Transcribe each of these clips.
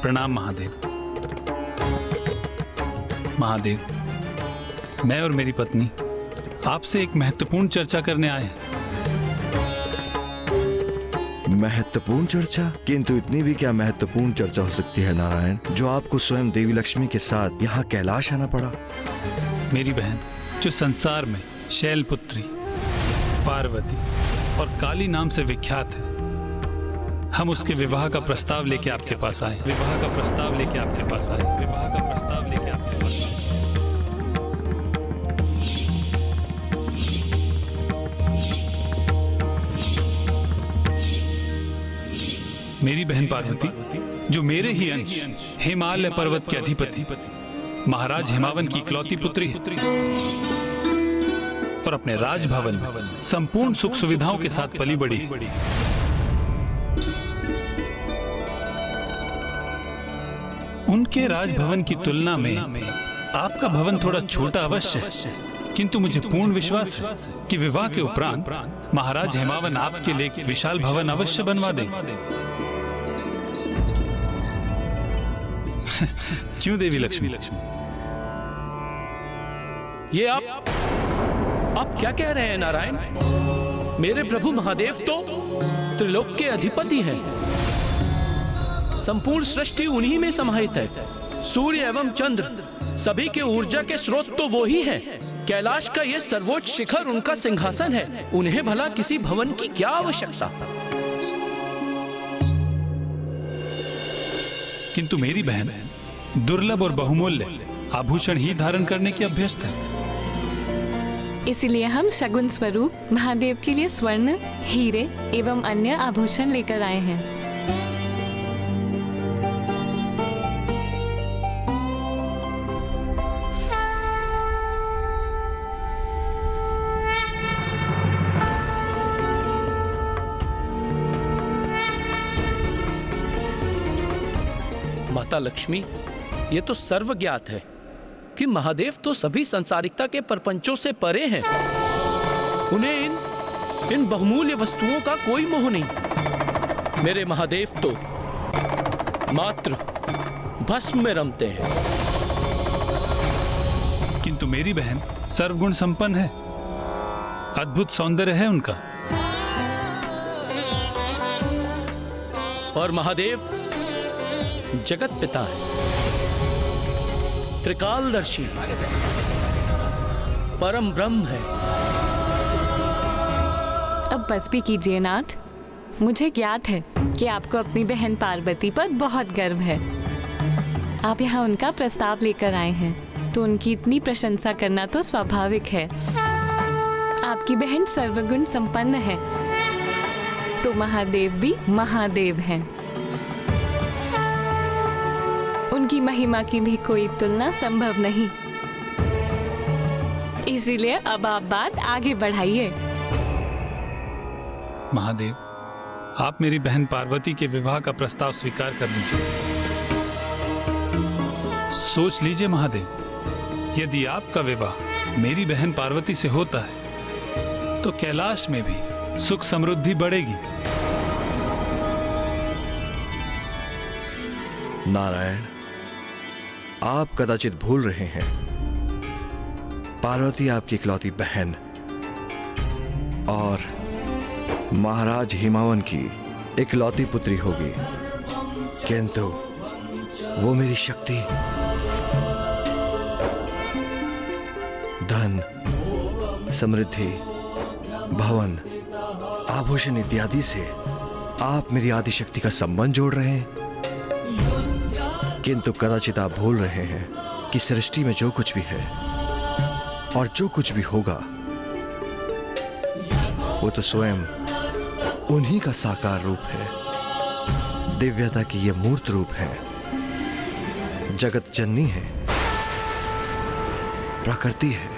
प्रणाम महादेव। महादेव, मैं और मेरी पत्नी आपसे एक महत्वपूर्ण चर्चा करने आए हैं। महत्वपूर्ण चर्चा? किंतु इतनी भी क्या महत्वपूर्ण चर्चा हो सकती है नारायण, जो आपको स्वयं देवी लक्ष्मी के साथ यहाँ कैलाश आना पड़ा? मेरी बहन जो संसार में शैलपुत्री, पार्वती और काली नाम से विख्यात है, हम उसके विवाह का प्रस्ताव लेके आपके पास आए। विवाह का प्रस्ताव लेके आपके पास आए। विवाह का प्रस्ताव लेके आपके पास आए। मेरी बहन पार्वती जो मेरे ही अंश हिमालय पर्वत के अधिपति महाराज हिमावन की इकलौती पुत्री है और अपने राजभवन में संपूर्ण सुख सुविधाओं के साथ पली बढ़ी है। उनके राजभवन की तुलना में आपका भवन थोड़ा छोटा अवश्य है, किंतु मुझे पूर्ण विश्वास है कि विवाह के उपरांत महाराज हिमावन आपके लिए एक विशाल भवन अवश्य बनवा देंगे। क्यों देवी लक्ष्मी? ये आप क्या कह रहे हैं नारायण? मेरे प्रभु महादेव तो त्रिलोक के अधिपति हैं। संपूर्ण सृष्टि उन्हीं में समाहित है। सूर्य एवं चंद्र सभी के ऊर्जा के स्रोत तो वो ही है। कैलाश का ये सर्वोच्च शिखर उनका सिंहासन है। उन्हें भला किसी भवन की क्या आवश्यकता? किंतु मेरी बहन दुर्लभ और बहुमूल्य आभूषण ही धारण करने की अभ्यस्त है। इसलिए हम शगुन स्वरूप महादेव के लिए स्वर्ण, हीरे एवं अन्य आभूषण लेकर आए हैं। माता लक्ष्मी, ये तो सर्व ज्ञात है कि महादेव तो सभी संसारिकता के प्रपंचों से परे हैं। उन्हें इन बहुमूल्य वस्तुओं का कोई मोह नहीं। मेरे महादेव तो मात्र भस्म में रमते हैं। किंतु मेरी बहन सर्वगुण संपन्न है, अद्भुत सौंदर्य है उनका। और महादेव जगत पिता है, त्रिकालदर्शी, परम ब्रह्म है। अब बस भी कीजिए नाथ। मुझे ज्ञात है कि आपको अपनी बहन पार्वती पर बहुत गर्व है। आप यहाँ उनका प्रस्ताव लेकर आए हैं, तो उनकी इतनी प्रशंसा करना तो स्वाभाविक है। आपकी बहन सर्वगुण संपन्न है, तो महादेव भी महादेव हैं। उनकी महिमा की भी कोई तुलना संभव नहीं। इसीलिए अब आप बात आगे बढ़ाइए। महादेव, आप मेरी बहन पार्वती के विवाह का प्रस्ताव स्वीकार कर लीजिए। सोच लीजिए महादेव, यदि आपका विवाह मेरी बहन पार्वती से होता है तो कैलाश में भी सुख समृद्धि बढ़ेगी। नारायण, आप कदाचित भूल रहे हैं, पार्वती आपकी इकलौती बहन और महाराज हिमावन की इकलौती पुत्री होगी, किंतु वो मेरी शक्ति, धन, समृद्धि, भवन, आभूषण इत्यादि से आप मेरी आदि शक्ति का संबंध जोड़ रहे हैं। किंतु कदाचित आप भूल रहे हैं कि सृष्टि में जो कुछ भी है और जो कुछ भी होगा वो तो स्वयं उन्हीं का साकार रूप है। दिव्यता की ये मूर्त रूप है, जगत जननी है, प्रकृति है,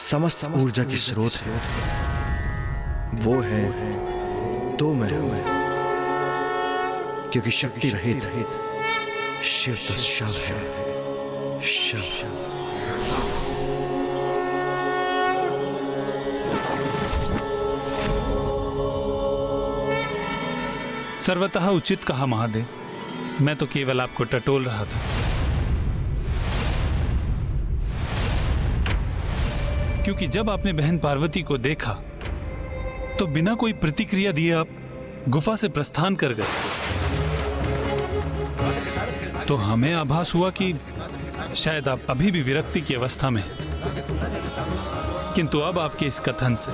समस्त ऊर्जा की स्रोत है। वो है तो मैं हूं, क्योंकि शक्ति रहित शिव तो शव है, शव। सर्वतः उचित कहा महादेव। मैं तो केवल आपको टटोल रहा था। क्योंकि जब आपने बहन पार्वती को देखा तो बिना कोई प्रतिक्रिया दिए आप गुफा से प्रस्थान कर गए। तो हमें आभास हुआ कि शायद आप अभी भी विरक्ति की अवस्था में हैं। किंतु अब आपके इस कथन से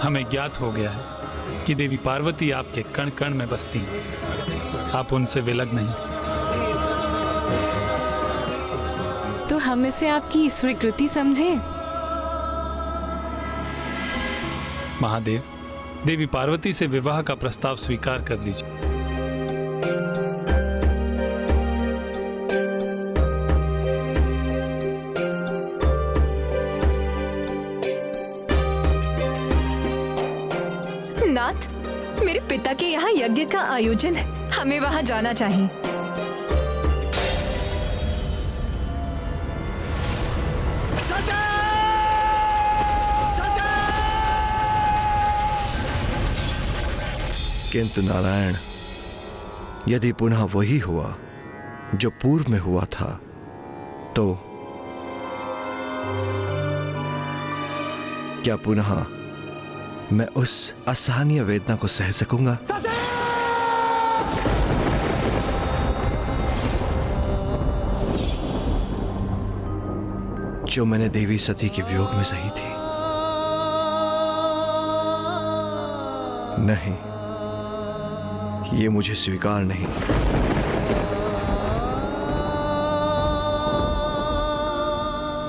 हमें ज्ञात हो गया है कि देवी पार्वती आपके कण कण में बसती हैं। आप उनसे विलग नहीं। तो हम इसे आपकी स्वीकृति समझे। महादेव, देवी पार्वती से विवाह का प्रस्ताव स्वीकार कर लीजिए। नाथ, मेरे पिता के यहाँ यज्ञ का आयोजन है, हमें वहाँ जाना चाहिए। किंतु नारायण, यदि पुनः वही हुआ जो पूर्व में हुआ था तो क्या पुनः मैं उस असहनीय वेदना को सह सकूंगा? जो मैंने देवी सती के वियोग में सही थी। नहीं, ये मुझे स्वीकार नहीं।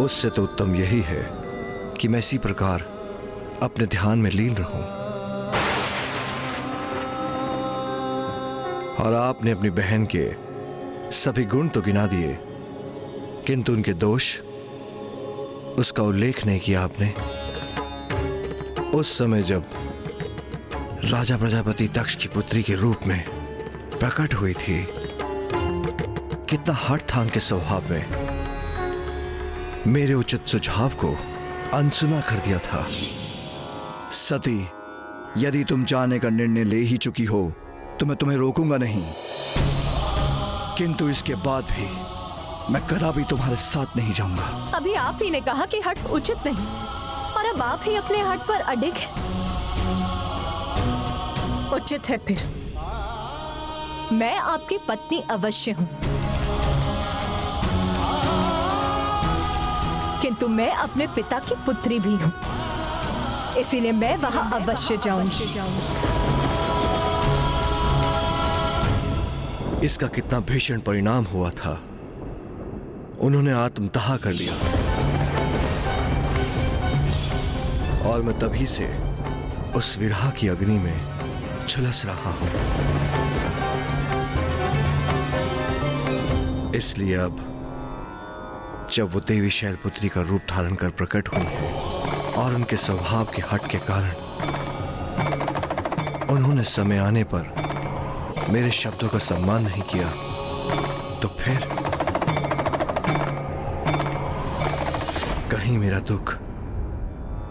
उससे तो उत्तम यही है कि मैं इसी प्रकार अपने ध्यान में लीन रहूं। और आपने अपनी बहन के सभी गुण तो गिना दिए, किंतु उनके दोष, उसका उल्लेख नहीं किया आपने। उस समय जब राजा प्रजापति दक्ष की पुत्री के रूप में प्रकट हुई थी, कितना हठ था उनके स्वभाव में। मेरे उचित सुझाव को अनसुना कर दिया था। सती, यदि तुम जाने का निर्णय ले ही चुकी हो तो मैं तुम्हें रोकूंगा नहीं, किंतु इसके बाद भी मैं कदापि तुम्हारे साथ नहीं जाऊंगा। अभी आप ही ने कहा कि हठ उचित नहीं, और अब आप ही अपने हठ पर अडिग हैं। उचित है फिर, मैं आपकी पत्नी अवश्य हूं, किंतु मैं अपने पिता की पुत्री भी हूं, इसीलिए मैं वहां अवश्य जाऊंगी। इसका कितना भीषण परिणाम हुआ था। उन्होंने आत्मदाह कर लिया और मैं तभी से उस विरह की अग्नि में झुलस रहा हूं। इसलिए अब जब वो देवी शैलपुत्री का रूप धारण कर प्रकट हुई है और उनके स्वभाव के हट के कारण उन्होंने समय आने पर मेरे शब्दों का सम्मान नहीं किया, तो फिर कहीं मेरा दुख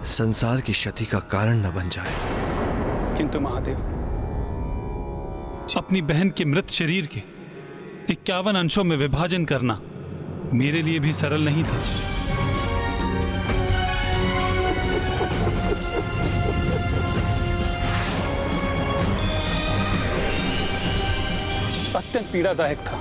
संसार की क्षति का कारण न बन जाए। किंतु महादेव, अपनी बहन के मृत शरीर के 51 अंशों में विभाजन करना मेरे लिए भी सरल नहीं था। अत्यंत पीड़ादायक था।